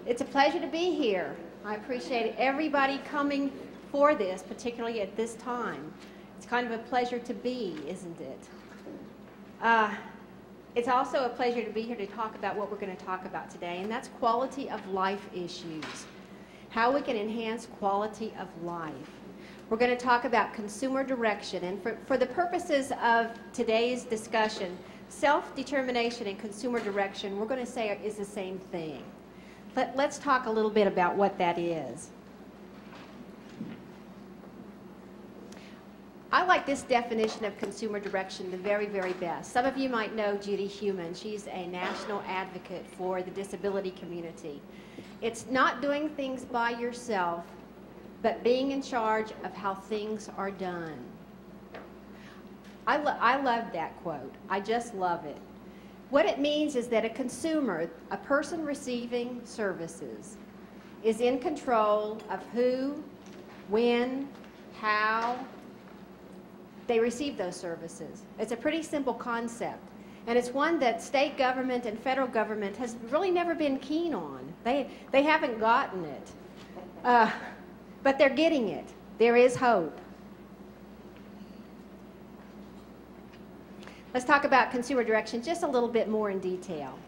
It's a pleasure to be here. I appreciate everybody coming for this, particularly at this time. It's kind of a pleasure to be, isn't it? It's also a pleasure to be here to talk about what we're going to talk about today, and that's quality of life issues. How we can enhance quality of life. We're going to talk about consumer direction, and for the purposes of today's discussion, self-determination and consumer direction, we're going to say is the same thing. Let's talk a little bit about what that is. I like this definition of consumer direction the very, very best. Some of you might know Judy Heumann. She's a national advocate for the disability community. It's not doing things by yourself, but being in charge of how things are done. I love that quote. I just love it. What it means is that a consumer, a person receiving services, is in control of who, when, how they receive those services. It's a pretty simple concept, and it's one that state government and federal government has really never been keen on. They haven't gotten it, but they're getting it. There is hope. Let's talk about consumer direction just a little bit more in detail.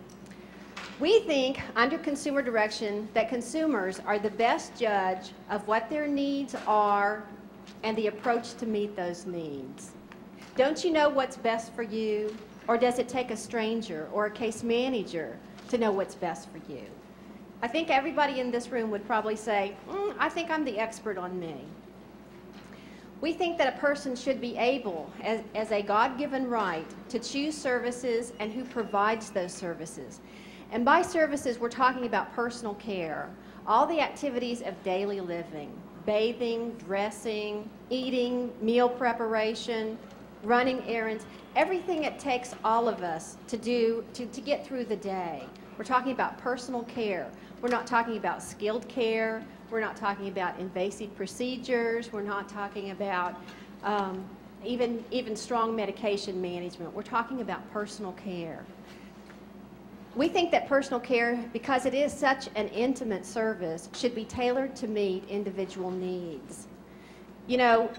We think under consumer direction that consumers are the best judge of what their needs are and the approach to meet those needs. Don't you know what's best for you? Or does it take a stranger or a case manager to know what's best for you? I think everybody in this room would probably say, I think I'm the expert on me. We think that a person should be able, as a God-given right, to choose services and who provides those services. And by services, we're talking about personal care, all the activities of daily living, bathing, dressing, eating, meal preparation, running errands, everything it takes all of us to do to get through the day. We're talking about personal care. We're not talking about skilled care. We're not talking about invasive procedures. We're not talking about even strong medication management. We're talking about personal care. We think that personal care, because it is such an intimate service, should be tailored to meet individual needs. You know,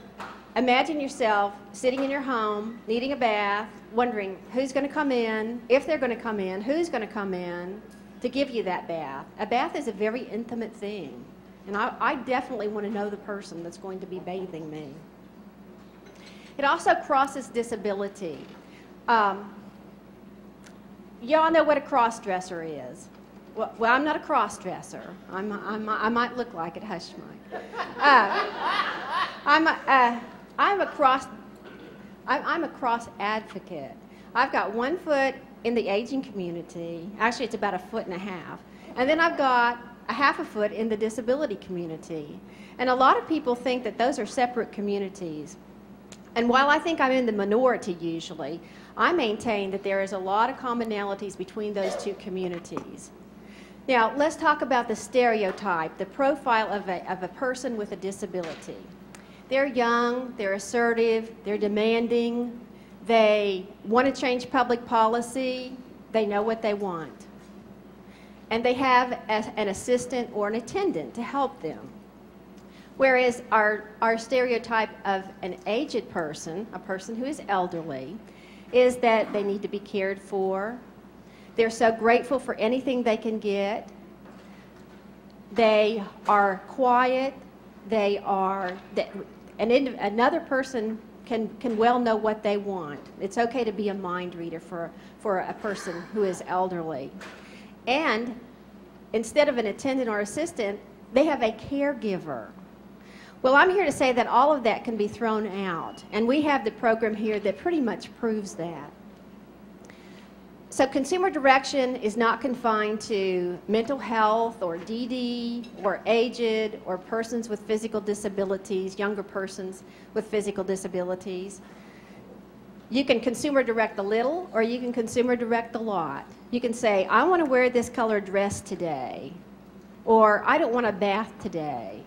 imagine yourself sitting in your home, needing a bath, wondering who's going to come in, if they're going to come in, who's going to come in to give you that bath. A bath is a very intimate thing, and I definitely want to know the person that's going to be bathing me. It also crosses disability. Y'all know what a cross-dresser is. Well, I'm not a cross-dresser. I might look like it. Hush, Mike. I'm a cross advocate. I've got 1 foot in the aging community. Actually, it's about 1.5 feet, and then I've got a 1/2 foot in the disability community. And a lot of people think that those are separate communities. And while I think I'm in the minority usually, I maintain that there is a lot of commonalities between those two communities. Now, let's talk about the stereotype, the profile of a person with a disability. They're young, they're assertive, they're demanding, they want to change public policy, they know what they want. And they have an assistant or an attendant to help them. Whereas our stereotype of an aged person, a person who is elderly, is that they need to be cared for. They're so grateful for anything they can get. They are quiet. Another person can well know what they want. It's okay to be a mind reader for a person who is elderly. And instead of an attendant or assistant, they have a caregiver. Well, I'm here to say that all of that can be thrown out, and we have the program here that pretty much proves that. So consumer direction is not confined to mental health or DD or aged or persons with physical disabilities, younger persons with physical disabilities. You can consumer direct a little, or you can consumer direct a lot. You can say, I want to wear this color dress today, or I don't want a bath today.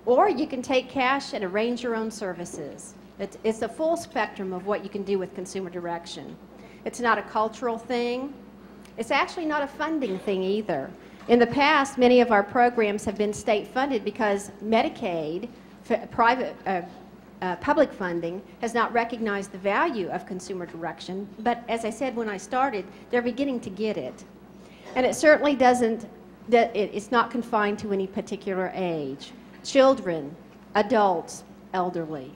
Or you can take cash and arrange your own services. It's a full spectrum of what you can do with consumer direction. It's not a cultural thing. It's actually not a funding thing either. In the past, many of our programs have been state funded because Medicaid, public funding, has not recognized the value of consumer direction. But as I said when I started, they're beginning to get it. And it certainly doesn't, it's not confined to any particular age. Children, adults, elderly.